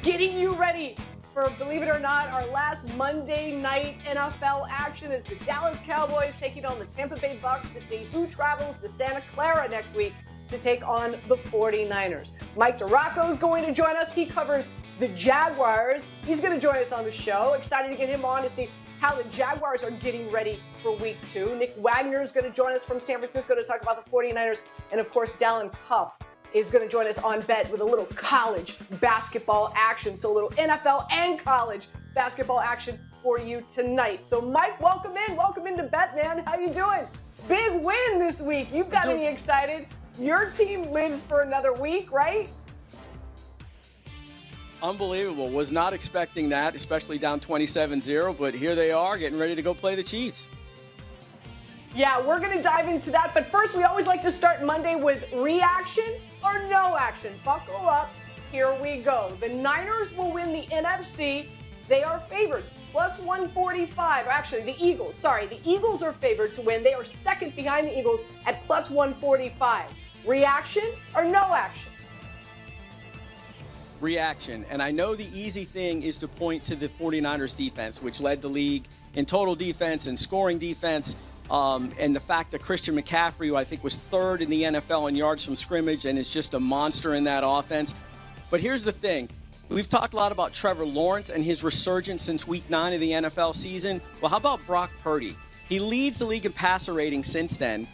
getting you ready for, believe it or not, our last Monday night NFL action is the Dallas Cowboys taking on the Tampa Bay Bucks to see who travels to Santa Clara next week to take on the 49ers. Mike DiRocco is going to join us. He covers the Jaguars. He's going to join us on the show. Excited to get him on to see how the Jaguars are getting ready for week 2. Nick Wagoner is going to join us from San Francisco to talk about the 49ers. And of course, Dalen Cuff is going to join us on Bet with a little college basketball action. So a little NFL and college basketball action for you tonight. So Mike, welcome in. Welcome into Bet, man. How you doing? Big win this week. You've got me excited. Your team lives for another week, right? Unbelievable. Was not expecting that, especially down 27-0, but here they are getting ready to go play the Chiefs. Yeah, we're going to dive into that. But first, we always like to start Monday with reaction or no action. Buckle up. Here we go. The Niners will win the NFC. They are favored. Plus 145. Actually, the Eagles. Sorry, the Eagles are favored to win. They are second behind the Eagles at plus 145. Reaction or no action? Reaction. And I know the easy thing is to point to the 49ers defense, which led the league in total defense and scoring defense. And the fact that Christian McCaffrey, who I think was third in the NFL in yards from scrimmage and is just a monster in that offense. But here's the thing. We've talked a lot about Trevor Lawrence and his resurgence since week 9 of the NFL season. Well, how about Brock Purdy? He leads the league in passer rating since then.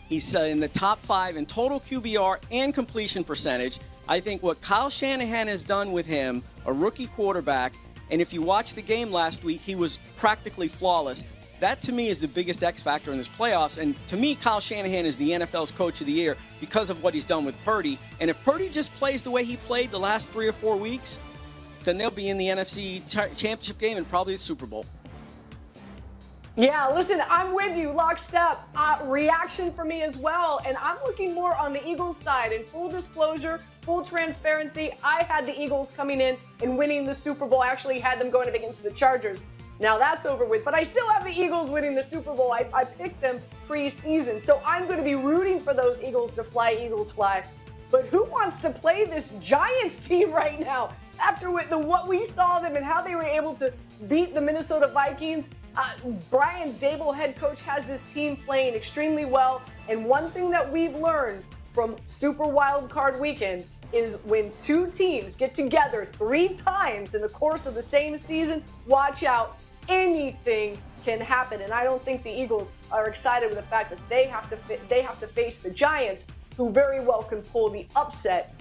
He's in the top 5 in total QBR and completion percentage. I think what Kyle Shanahan has done with him, a rookie quarterback, and if you watch the game last week, he was practically flawless. That, to me, is the biggest X factor in this playoffs. And to me, Kyle Shanahan is the NFL's coach of the year because of what he's done with Purdy. And if Purdy just plays the way he played the last 3 or 4 weeks, then they'll be in the NFC Championship game and probably the Super Bowl. Yeah, listen, I'm with you, lockstep. Reaction for me as well. And I'm looking more on the Eagles side. In full disclosure, full transparency, I had the Eagles coming in and winning the Super Bowl. I actually had them going up against the Chargers. Now that's over with, but I still have the Eagles winning the Super Bowl. I picked them preseason. So I'm going to be rooting for those Eagles to fly, Eagles fly. But who wants to play this Giants team right now? After what we saw them and how they were able to beat the Minnesota Vikings, Brian Daboll, head coach, has this team playing extremely well. And one thing that we've learned from Super Wild Card Weekend is when 2 teams get together 3 times in the course of the same season, watch out. Anything can happen. And I don't think the Eagles are excited with the fact that they have to face the Giants, who very well can pull the upset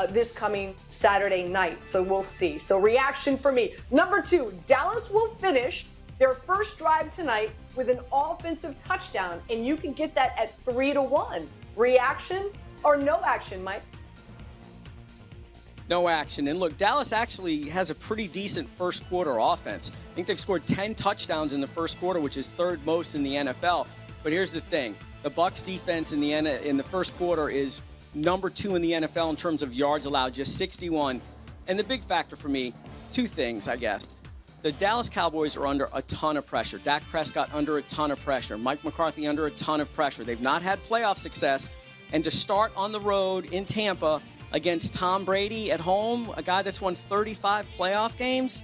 this coming Saturday night. So we'll see. So reaction for me. Number 2, Dallas will finish their first drive tonight with an offensive touchdown, and you can get that at 3-1. Reaction or no action, Mike? No action. And look, Dallas actually has a pretty decent first quarter offense. I think they've scored 10 touchdowns in the first quarter, which is 3rd most in the NFL. But here's the thing. The Bucs defense in the first quarter is number 2 in the NFL in terms of yards allowed, just 61. And the big factor for me, 2 things, I guess. The Dallas Cowboys are under a ton of pressure. Dak Prescott under a ton of pressure. Mike McCarthy under a ton of pressure. They've not had playoff success. And to start on the road in Tampa against Tom Brady at home, a guy that's won 35 playoff games,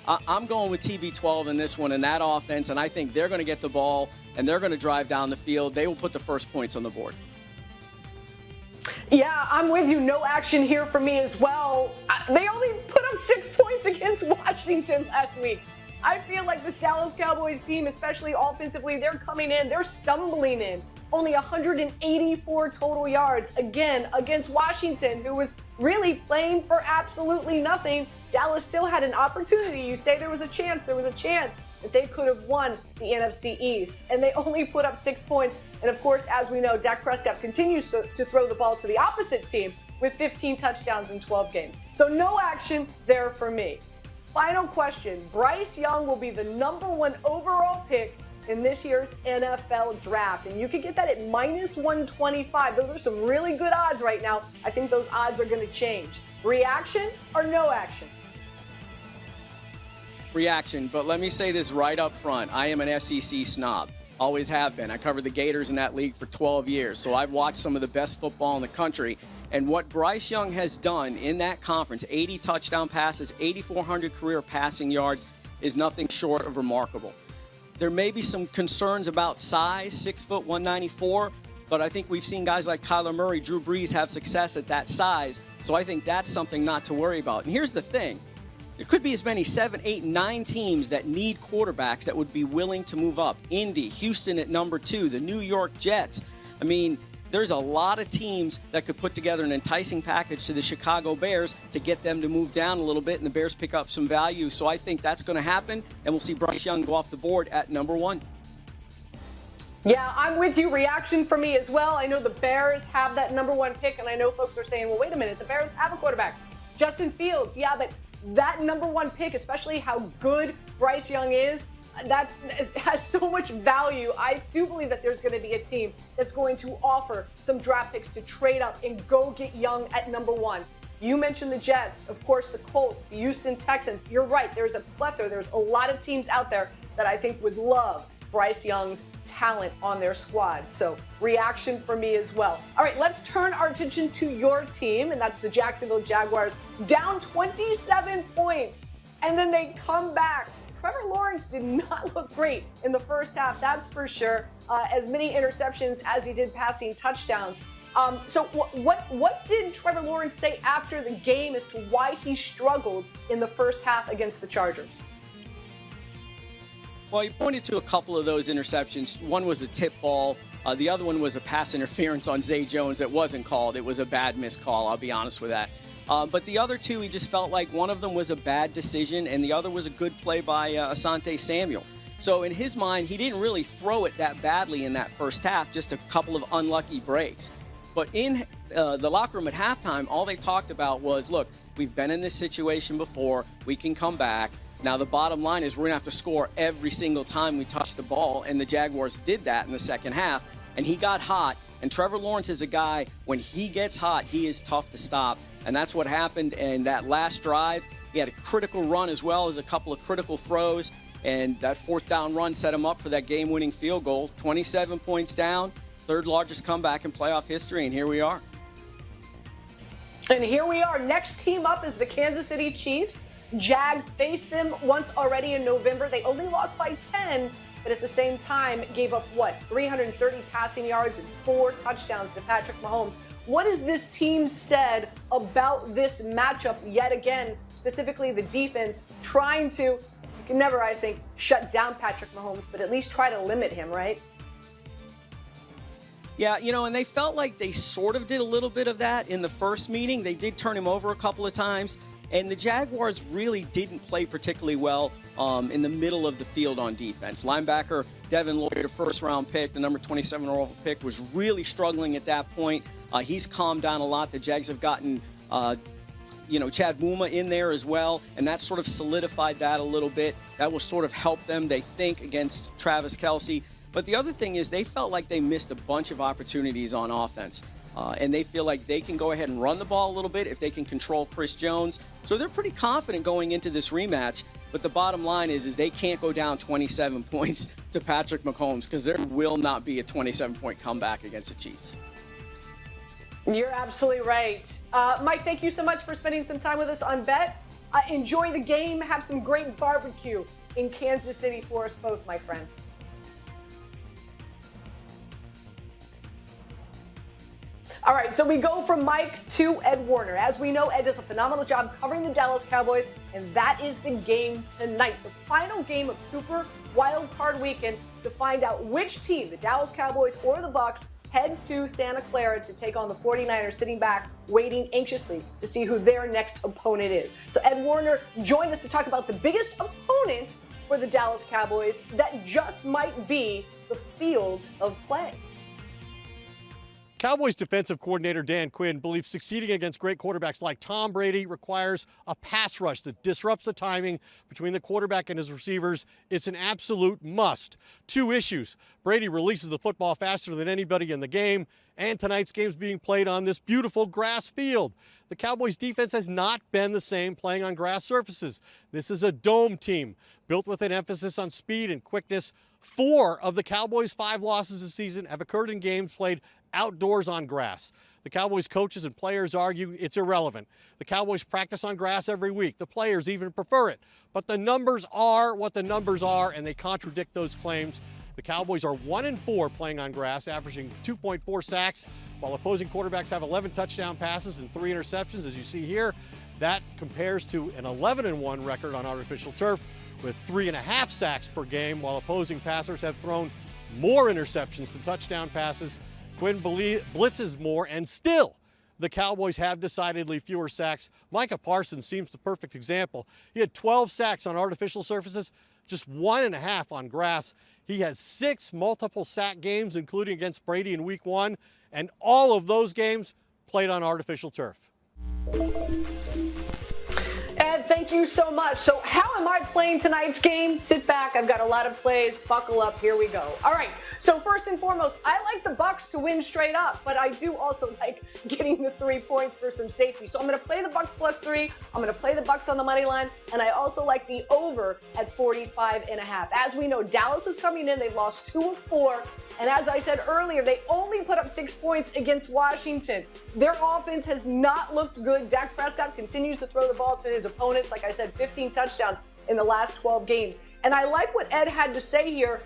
I'm going with TB12 in this one and that offense, and I think they're going to get the ball and they're going to drive down the field. They will put the first points on the board. Yeah, I'm with you. No action here for me as well. They only put up 6 points against Washington last week. I feel like this Dallas Cowboys team, especially offensively, they're coming in, they're stumbling in. Only 184 total yards, again, against Washington, who was really playing for absolutely nothing. Dallas still had an opportunity. You say there was a chance that they could have won the NFC East. And they only put up 6 points. And of course, as we know, Dak Prescott continues to throw the ball to the opposite team with 15 touchdowns in 12 games. So no action there for me. Final question. Bryce Young will be the number 1 overall pick in this year's NFL draft. And you can get that at minus 125. Those are some really good odds right now. I think those odds are going to change. Reaction or no action? Reaction, but let me say this right up front. I am an SEC snob. Always have been. I covered the Gators in that league for 12 years, so I've watched some of the best football in the country. And what Bryce Young has done in that conference, 80 touchdown passes, 8,400 career passing yards, is nothing short of remarkable. There may be some concerns about size, 6 foot 194, but I think we've seen guys like Kyler Murray, Drew Brees have success at that size. So I think that's something not to worry about. And here's the thing. There could be as many 7, 8, 9 teams that need quarterbacks that would be willing to move up. Indy, Houston at number 2, the New York Jets. I mean, there's a lot of teams that could put together an enticing package to the Chicago Bears to get them to move down a little bit and the Bears pick up some value. So I think that's going to happen, and we'll see Bryce Young go off the board at number 1. Yeah, I'm with you. Reaction for me as well. I know the Bears have that number 1 pick, and I know folks are saying, well, wait a minute, the Bears have a quarterback. Justin Fields, yeah, but that number 1 pick, especially how good Bryce Young is, that has so much value. I do believe that there's going to be a team that's going to offer some draft picks to trade up and go get Young at number 1. You mentioned the Jets, of course, the Colts, the Houston Texans. You're right. There's a plethora. There's a lot of teams out there that I think would love Bryce Young's talent on their squad. So reaction for me as well. All right, let's turn our attention to your team, and that's the Jacksonville Jaguars, down 27 points, and then they come back. Trevor Lawrence did not look great in the first half, that's for sure. As many interceptions as he did passing touchdowns. So what did Trevor Lawrence say after the game as to why he struggled in the first half against the Chargers? Well, he pointed to a couple of those interceptions. One was a tip ball. The other one was a pass interference on Zay Jones that wasn't called. It was a bad missed call, I'll be honest with that. But the other two, he just felt like one of them was a bad decision and the other was a good play by Asante Samuel. So in his mind, he didn't really throw it that badly in that first half, just a couple of unlucky breaks. But in the locker room at halftime, all they talked about was, look, we've been in this situation before. We can come back. Now, the bottom line is we're going to have to score every single time we touch the ball, and the Jaguars did that in the second half, and he got hot. And Trevor Lawrence is a guy, when he gets hot, he is tough to stop, and that's what happened. And that last drive, he had a critical run as well as a couple of critical throws, and that fourth down run set him up for that game-winning field goal. 27 points down, third largest comeback in playoff history, and here we are. And here we are. Next team up is the Kansas City Chiefs. Jags faced them once already in November. They only lost by 10, but at the same time gave up, 330 passing yards and 4 touchdowns to Patrick Mahomes. What has this team said about this matchup yet again, specifically the defense trying to, you can never, I think, shut down Patrick Mahomes, but at least try to limit him, right? Yeah, and they felt like they sort of did a little bit of that in the first meeting. They did turn him over a couple of times. And the Jaguars really didn't play particularly well in the middle of the field on defense. Linebacker Devin Lloyd, a first-round pick, the number 27 overall pick, was really struggling at that point. He's calmed down a lot. The Jags have gotten, Chad Bouma in there as well, and that sort of solidified that a little bit. That will sort of help them, they think, against Travis Kelce. But the other thing is they felt like they missed a bunch of opportunities on offense. And they feel like they can go ahead and run the ball a little bit if they can control Chris Jones. So they're pretty confident going into this rematch. But the bottom line is they can't go down 27 points to Patrick Mahomes because there will not be a 27-point comeback against the Chiefs. You're absolutely right. Mike, thank you so much for spending some time with us on Bet. Enjoy the game. Have some great barbecue in Kansas City for us both, my friend. All right, so we go from Mike to Ed Werder. As we know, Ed does a phenomenal job covering the Dallas Cowboys, and that is the game tonight, the final game of Super Wild Card Weekend, to find out which team, the Dallas Cowboys or the Bucs, head to Santa Clara to take on the 49ers, sitting back, waiting anxiously to see who their next opponent is. So Ed Werder joined us to talk about the biggest opponent for the Dallas Cowboys that just might be the field of play. Cowboys defensive coordinator Dan Quinn believes succeeding against great quarterbacks like Tom Brady requires a pass rush that disrupts the timing between the quarterback and his receivers. It's an absolute must. 2 issues. Brady releases the football faster than anybody in the game, and tonight's game is being played on this beautiful grass field. The Cowboys defense has not been the same playing on grass surfaces. This is a dome team built with an emphasis on speed and quickness. 4 of the Cowboys' 5 losses this season have occurred in games played outdoors on grass. The Cowboys coaches and players argue it's irrelevant. The Cowboys practice on grass every week. The players even prefer it. But the numbers are what the numbers are, and they contradict those claims. The Cowboys are 1-4 playing on grass, averaging 2.4 sacks, while opposing quarterbacks have 11 touchdown passes and 3 interceptions, as you see here. That compares to an 11-1 record on artificial turf with 3.5 sacks per game, while opposing passers have thrown more interceptions than touchdown passes. Quinn blitzes more, and still the Cowboys have decidedly fewer sacks. Micah Parsons seems the perfect example. He had 12 sacks on artificial surfaces, just 1.5 on grass. He has 6 multiple sack games, including against Brady in Week 1, and all of those games played on artificial turf. Ed, thank you so much. So how am I playing tonight's game? Sit back. I've got a lot of plays. Buckle up. Here we go. All right. So first and foremost, I like the Bucs to win straight up, but I do also like getting the 3 points for some safety. So I'm going to play the Bucs +3. I'm going to play the Bucs on the money line, and I also like the over at 45.5. As we know, Dallas is coming in. They've lost 2 of 4. And as I said earlier, they only put up 6 points against Washington. Their offense has not looked good. Dak Prescott continues to throw the ball to his opponents. Like I said, 15 touchdowns in the last 12 games. And I like what Ed had to say here,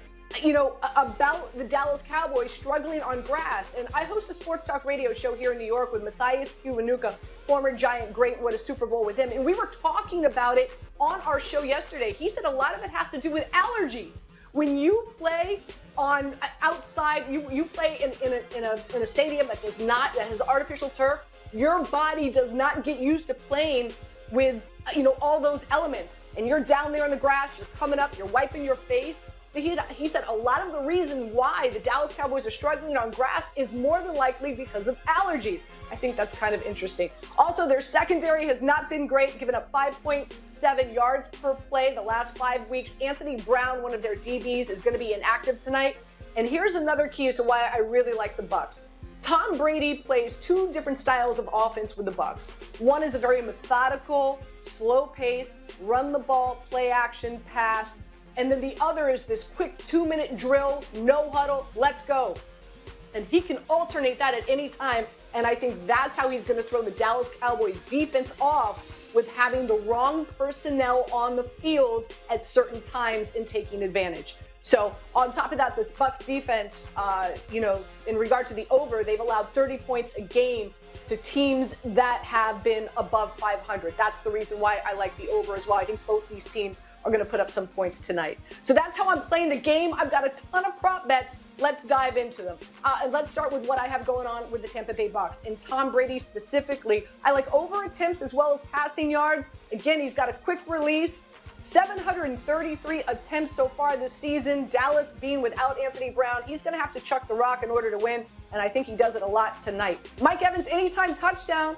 about the Dallas Cowboys struggling on grass. And I host a sports talk radio show here in New York with Matthias Kiwanuka, former Giant great, what a Super Bowl with him. And we were talking about it on our show yesterday. He said a lot of it has to do with allergies. When you play on outside, you play in a stadium that has artificial turf, your body does not get used to playing with all those elements. And you're down there in the grass, you're coming up, you're wiping your face. So he said a lot of the reason why the Dallas Cowboys are struggling on grass is more than likely because of allergies. I think that's kind of interesting. Also, their secondary has not been great, giving up 5.7 yards per play the last 5 weeks. Anthony Brown, one of their DBs, is going to be inactive tonight. And here's another key as to why I really like the Bucs. Tom Brady plays 2 different styles of offense with the Bucs. One is a very methodical, slow pace, run the ball, play action, pass. And then the other is this quick 2-minute drill, no huddle, let's go. And he can alternate that at any time. And I think that's how he's going to throw the Dallas Cowboys defense off, with having the wrong personnel on the field at certain times and taking advantage. So on top of that, this Bucs defense, in regard to the over, they've allowed 30 points a game to teams that have been above 500. That's the reason why I like the over as well. I think both these teams are going to put up some points tonight. So that's how I'm playing the game. I've got a ton of prop bets. Let's dive into them. And let's start with what I have going on with the Tampa Bay Bucs. And Tom Brady specifically, I like over attempts as well as passing yards. Again, he's got a quick release. 733 attempts so far this season. Dallas being without Anthony Brown, he's going to have to chuck the rock in order to win, and I think he does it a lot tonight. Mike Evans, anytime touchdown.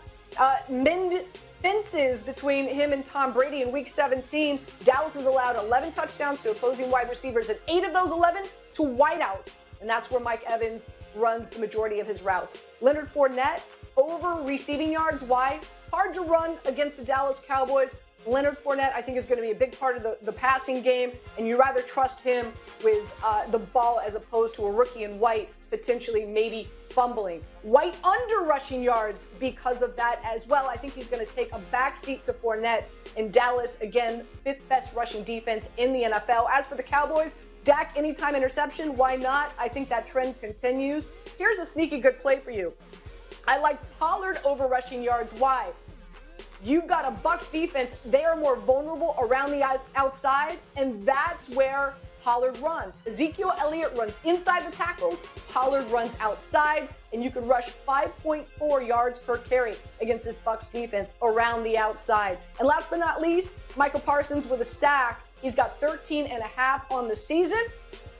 Mend fences between him and Tom Brady in Week 17. Dallas has allowed 11 touchdowns to opposing wide receivers, and 8 of those 11 to wideouts, and that's where Mike Evans runs the majority of his routes. Leonard Fournette, over receiving yards. Why? Hard to run against the Dallas Cowboys. Leonard Fournette, I think, is going to be a big part of the passing game, and you rather trust him with the ball as opposed to a rookie in White potentially maybe fumbling. White under rushing yards because of that as well. I think he's going to take a backseat to Fournette. And Dallas, again, 5th best rushing defense in the NFL. As for the Cowboys, Dak anytime interception, why not? I think that trend continues. Here's a sneaky good play for you. I like Pollard over rushing yards. Why? You've got a Bucs defense. They are more vulnerable around the outside, and that's where Pollard runs. Ezekiel Elliott runs inside the tackles. Pollard runs outside, and you can rush 5.4 yards per carry against this Bucs defense around the outside. And last but not least, Micah Parsons with a sack. He's got 13.5 on the season,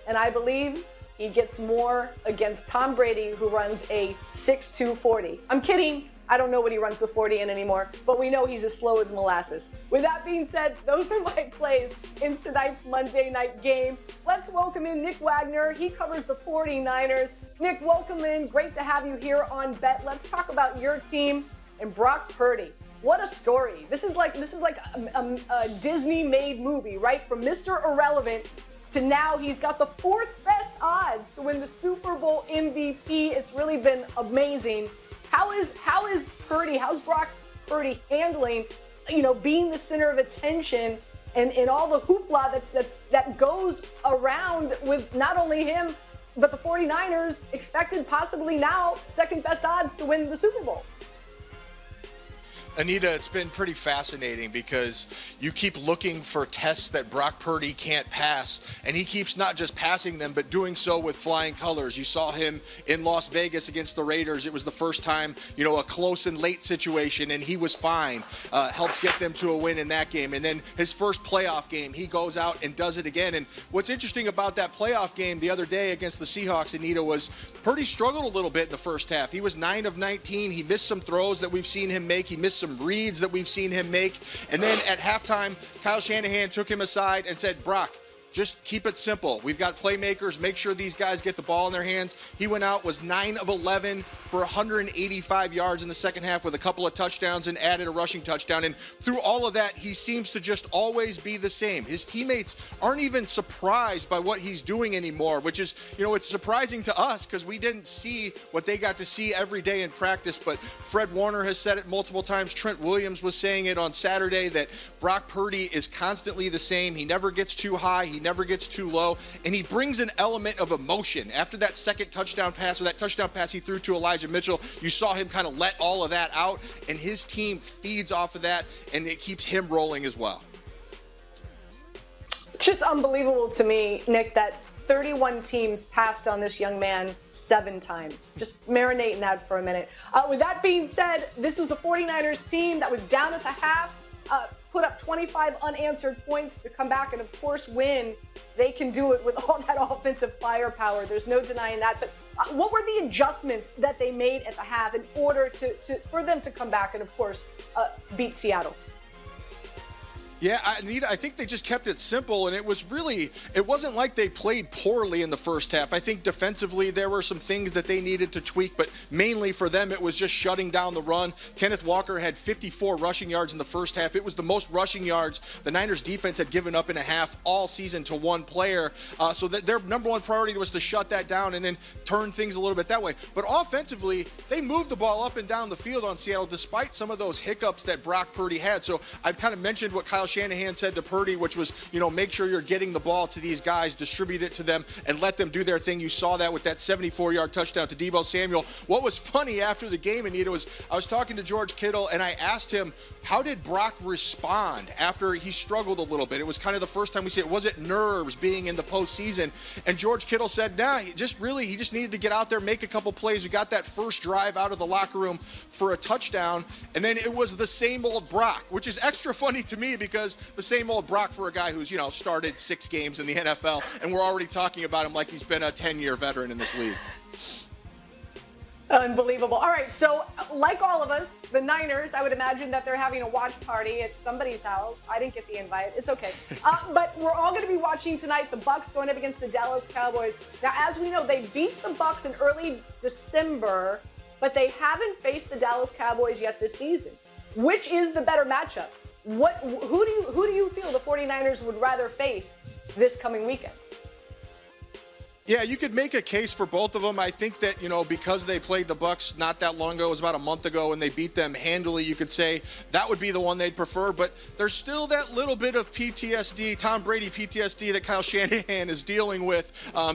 and I believe he gets more against Tom Brady, who runs a 6.2 40. I'm kidding. I don't know what he runs the 40 in anymore, but we know he's as slow as molasses. With that being said, those are my plays in tonight's Monday night game. Let's welcome in Nick Wagoner. He covers the 49ers. Nick, welcome in. Great to have you here on Bet. Let's talk about your team and Brock Purdy. What a story. This is like a Disney-made movie, right? From Mr. Irrelevant to now he's got the 4th best odds to win the Super Bowl MVP. It's really been amazing. how's Brock Purdy handling, being the center of attention and all the hoopla that goes around with not only him, but the 49ers expected possibly now second best odds to win the Super Bowl? Anita, it's been pretty fascinating because you keep looking for tests that Brock Purdy can't pass, and he keeps not just passing them, but doing so with flying colors. You saw him in Las Vegas against the Raiders. It was the first time, a close and late situation, and he was fine. Helped get them to a win in that game. And then his first playoff game, he goes out and does it again. And what's interesting about that playoff game the other day against the Seahawks, Anita, was Purdy struggled a little bit in the first half. He was 9 of 19. He missed some throws that we've seen him make. He missed some reads that we've seen him make. And then at halftime, Kyle Shanahan took him aside and said, Brock, just keep it simple. We've got playmakers. Make sure these guys get the ball in their hands. He went out, was 9 of 11 for 185 yards in the second half with a couple of touchdowns and added a rushing touchdown. And through all of that, he seems to just always be the same. His teammates aren't even surprised by what he's doing anymore, which is, it's surprising to us because we didn't see what they got to see every day in practice. But Fred Warner has said it multiple times. Trent Williams was saying it on Saturday that Brock Purdy is constantly the same. He never gets too high. He never gets too low, and he brings an element of emotion. After that second touchdown pass, or that touchdown pass he threw to Elijah Mitchell, you saw him kind of let all of that out, and his team feeds off of that, and it keeps him rolling as well. It's just unbelievable to me, Nick, that 31 teams passed on this young man 7 times. Just marinate in that for a minute. With that being said, this was the 49ers team that was down at the half, put up 25 unanswered points to come back and, of course, win. They can do it with all that offensive firepower. There's no denying that. But what were the adjustments that they made at the half in order for them to come back and, of course, beat Seattle? Yeah, Anita, I think they just kept it simple, and it wasn't like they played poorly in the first half. I think defensively there were some things that they needed to tweak, but mainly for them it was just shutting down the run. Kenneth Walker had 54 rushing yards in the first half. It was the most rushing yards the Niners defense had given up in a half all season to one player. So that their number one priority was to shut that down and then turn things a little bit that way. But offensively, they moved the ball up and down the field on Seattle despite some of those hiccups that Brock Purdy had. So I've kind of mentioned what Kyle Shanahan said to Purdy, which was, make sure you're getting the ball to these guys, distribute it to them, and let them do their thing. You saw that with that 74-yard touchdown to Deebo Samuel. What was funny after the game, Anita, was I was talking to George Kittle, and I asked him, how did Brock respond after he struggled a little bit? It was kind of the first time we see it. Was it nerves being in the postseason? And George Kittle said, he just needed to get out there, make a couple plays. We got that first drive out of the locker room for a touchdown, and then it was the same old Brock, which is extra funny to me because the same old Brock for a guy who's, started 6 games in the NFL, and we're already talking about him like he's been a 10-year veteran in this league. Unbelievable. All right, so like all of us, the Niners, I would imagine that they're having a watch party at somebody's house. I didn't get the invite. It's okay. But we're all going to be watching tonight the Bucs going up against the Dallas Cowboys. Now, as we know, they beat the Bucs in early December, but they haven't faced the Dallas Cowboys yet this season. Which is the better matchup? Who do you feel the 49ers would rather face this coming weekend? Yeah, you could make a case for both of them. I think that, because they played the Bucs not that long ago, it was about a month ago, and they beat them handily, you could say that would be the one they'd prefer. But there's still that little bit of PTSD, Tom Brady PTSD, that Kyle Shanahan is dealing with.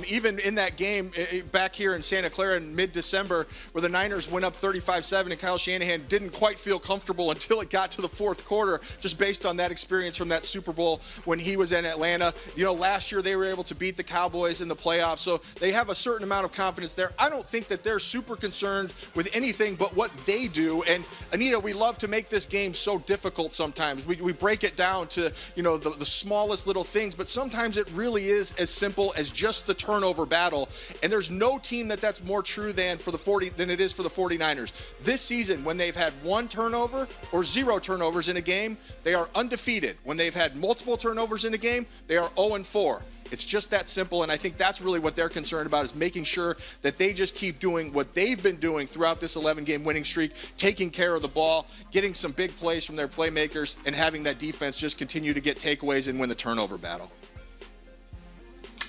Even in that game back here in Santa Clara in mid-December where the Niners went up 35-7 and Kyle Shanahan didn't quite feel comfortable until it got to the fourth quarter, just based on that experience from that Super Bowl when he was in Atlanta. Last year they were able to beat the Cowboys in the playoffs. So they have a certain amount of confidence there. I don't think that they're super concerned with anything but what they do. And Anita, we love to make this game so difficult sometimes. We break it down to, the smallest little things, but sometimes it really is as simple as just the turnover battle. And there's no team that's more true than it is for the 49ers. This season, when they've had 1 turnover or 0 turnovers in a game, they are undefeated. When they've had multiple turnovers in a game, they are 0-4. It's just that simple, and I think that's really what they're concerned about, is making sure that they just keep doing what they've been doing throughout this 11-game winning streak, taking care of the ball, getting some big plays from their playmakers, and having that defense just continue to get takeaways and win the turnover battle.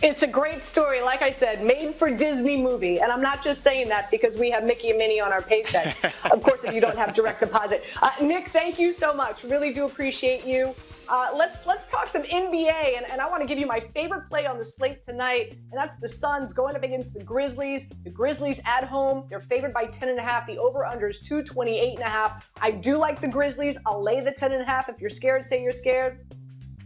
It's a great story, like I said, made for Disney movie. And I'm not just saying that because we have Mickey and Minnie on our paychecks. Of course, if you don't have direct deposit. Nick, thank you so much. Really do appreciate you. Let's talk some NBA, and I want to give you my favorite play on the slate tonight, and that's the Suns going up against the Grizzlies. The Grizzlies at home, they're favored by 10.5. The over/under is 228.5. I do like the Grizzlies. I'll lay the 10.5. If you're scared, say you're scared.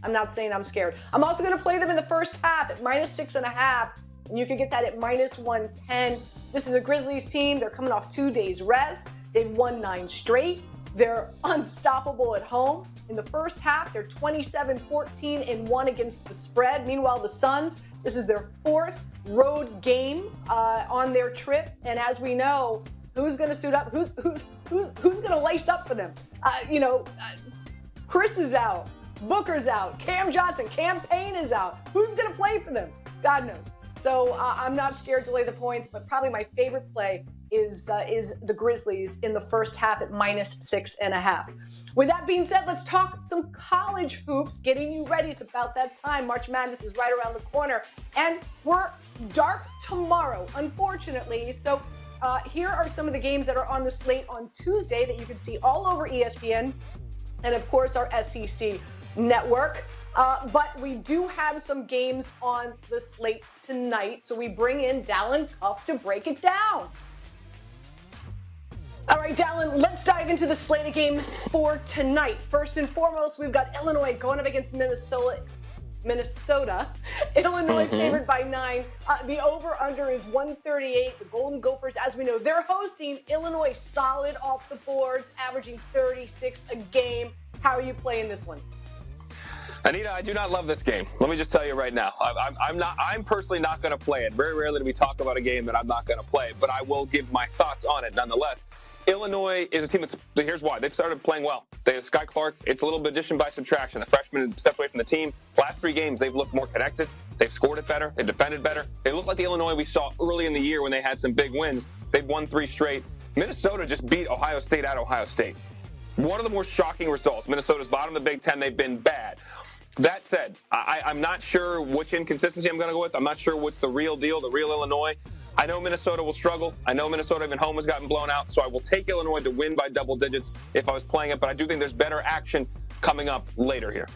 I'm not saying I'm scared. I'm also going to play them in the first half at -6.5, and you can get that at -110. This is a Grizzlies team. They're coming off 2 days rest. They've won 9 straight. They're unstoppable at home. In the first half, they're 27-14-1 against the spread. Meanwhile, the Suns, this is their 4th road game on their trip. And as we know, who's going to suit up? Who's going to lace up for them? Chris is out. Booker's out. Cam Johnson. Cam Payne is out. Who's going to play for them? God knows. So I'm not scared to lay the points, but probably my favorite play is the Grizzlies in the first half at -6.5. With that being said, let's talk some college hoops, getting you ready. It's about that time. March Madness is right around the corner, and we're dark tomorrow, unfortunately. So here are some of the games that are on the slate on Tuesday that you can see all over ESPN and, of course, our SEC network. But we do have some games on the slate tonight, so we bring in Dalen Cuff to break it down. All right, Dalen, let's dive into the slate of games for tonight. First and foremost, we've got Illinois going up against Minnesota. Illinois favored by 9. The over-under is 138. The Golden Gophers, as we know, they're hosting Illinois solid off the boards, averaging 36 a game. How are you playing this one? Anita, I do not love this game. Let me just tell you right now. I'm personally not going to play it. Very rarely do we talk about a game that I'm not going to play, but I will give my thoughts on it nonetheless. Illinois is a team here's why. They've started playing well. They have Sky Clark. It's a little bit addition by subtraction. The freshman has stepped away from the team. Last 3 games, they've looked more connected. They've scored it better. They've defended better. They look like the Illinois we saw early in the year when they had some big wins. They've won 3 straight. Minnesota just beat Ohio State at Ohio State. One of the more shocking results. Minnesota's bottom of the Big Ten. They've been bad. That said, I'm not sure which inconsistency I'm going to go with. I'm not sure what's the real deal, the real Illinois. I know Minnesota will struggle. I know Minnesota even home has gotten blown out, so I will take Illinois to win by double digits if I was playing it, but I do think there's better action coming up later here.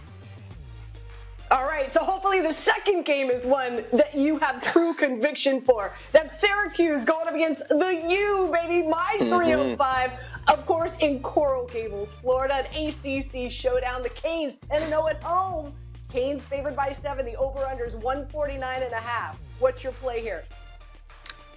All right, so hopefully the second game is one that you have true conviction for. That's Syracuse going up against the U, baby, my 305. Of course, in Coral Gables, Florida, an ACC showdown. The Canes 10-0 at home. Canes favored by 7. The over/under is 149.5. What's your play here?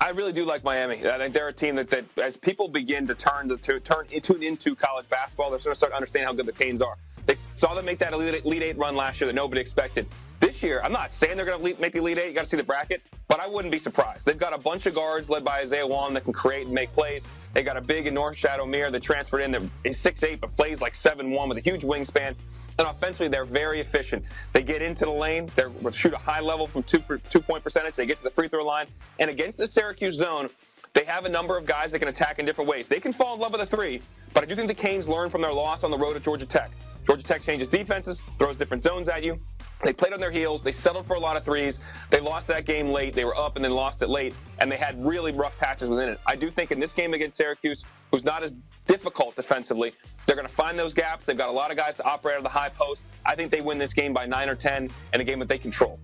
I really do like Miami. I think they're a team that as people begin to tune into college basketball, they're going to start to understand how good the Canes are. They saw them make that Elite 8 run last year that nobody expected. This year, I'm not saying they're going to make the Elite 8. You got to see the bracket, but I wouldn't be surprised. They've got a bunch of guards led by Isaiah Wong that can create and make plays. They got a big and Norshad Omier that transferred in. That is 6'8", but plays like 7'1" with a huge wingspan. And offensively, they're very efficient. They get into the lane. They shoot a high level from two-point percentage. They get to the free throw line. And against the Syracuse zone, they have a number of guys that can attack in different ways. They can fall in love with a 3, but I do think the Canes learn from their loss on the road at Georgia Tech. Georgia Tech changes defenses, throws different zones at you. They played on their heels. They settled for a lot of 3s. They lost that game late. They were up and then lost it late, and they had really rough patches within it. I do think in this game against Syracuse, who's not as difficult defensively, they're going to find those gaps. They've got a lot of guys to operate out of the high post. I think they win this game by 9 or 10 in a game that they control.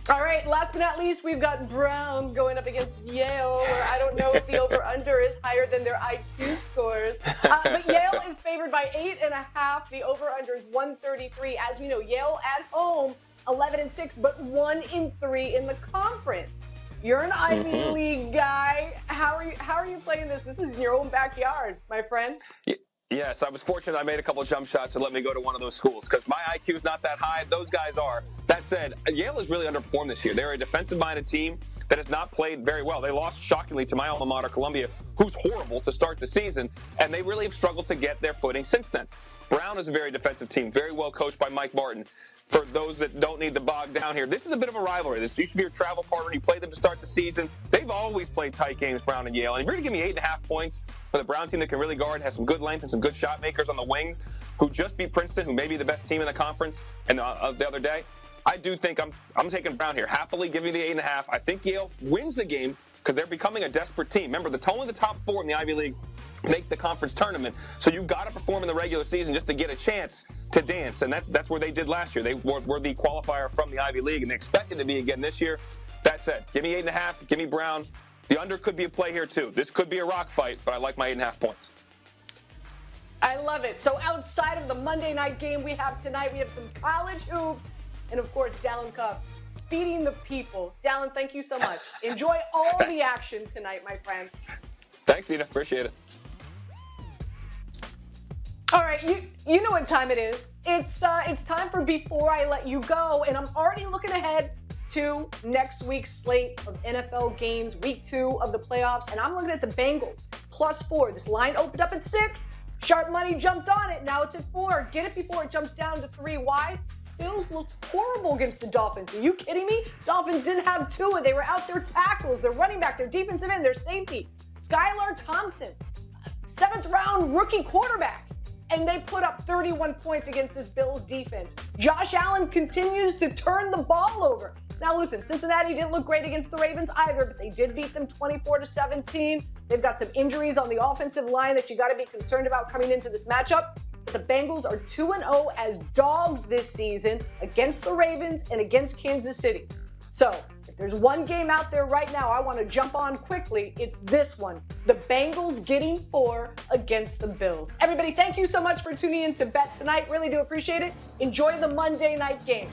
All right, last but not least, we've got Brown going up against Yale, where I don't know if the over-under is higher than their IQ scores. But Yale is favored by 8.5. The over-under is 133. As we know, Yale at home, 11-6, but 1-3 in the conference. You're an Ivy League guy. How are you playing this? This is in your own backyard, my friend. Yes, I was fortunate I made a couple of jump shots to let me go to one of those schools because my IQ is not that high. Those guys are. That said, Yale has really underperformed this year. They're a defensive-minded team that has not played very well. They lost shockingly to my alma mater, Columbia, who's horrible to start the season, and they really have struggled to get their footing since then. Brown is a very defensive team, very well coached by Mike Martin. For those that don't need to bog down here, this is a bit of a rivalry. This used to be your travel partner. You played them to start the season. They've always played tight games, Brown and Yale. And if you're going to give me 8.5 points for the Brown team that can really guard, has some good length and some good shot makers on the wings, who just beat Princeton, who may be the best team in the conference and the other day, I do think I'm taking Brown here. Happily, give me the 8.5. I think Yale wins the game because they're becoming a desperate team. Remember, only the top 4 in the Ivy League make the conference tournament. So you've got to perform in the regular season just to get a chance to dance. And that's where they did last year. They were the qualifier from the Ivy League, and they expected to be again this year. That said, give me 8.5. Give me Brown. The under could be a play here, too. This could be a rock fight, but I like my 8.5 points. I love it. So outside of the Monday night game we have tonight, we have some college hoops and, of course, Dalen Cuff feeding the people. Dalen, thank you so much. Enjoy all the action tonight, my friend. Thanks, Nina. Appreciate it. All right, you know what time it is. It's time for Before I Let You Go, and I'm already looking ahead to next week's slate of NFL games, week 2 of the playoffs, and I'm looking at the Bengals +4. This line opened up at 6. Sharp money jumped on it. Now it's at 4. Get it before it jumps down to 3. Why? Bills looked horrible against the Dolphins. Are you kidding me? Dolphins didn't have Tua. They were out their tackles, their running back, their defensive end, their safety. Skylar Thompson, 7th round rookie quarterback. And they put up 31 points against this Bills defense. Josh Allen continues to turn the ball over. Now listen, Cincinnati didn't look great against the Ravens either, but they did beat them 24-17. They've got some injuries on the offensive line that you got to be concerned about coming into this matchup. But the Bengals are 2-0 as dogs this season against the Ravens and against Kansas City. So if there's one game out there right now I want to jump on quickly, it's this one. The Bengals getting 4 against the Bills. Everybody, thank you so much for tuning in to Bet Tonight. Really do appreciate it. Enjoy the Monday night game.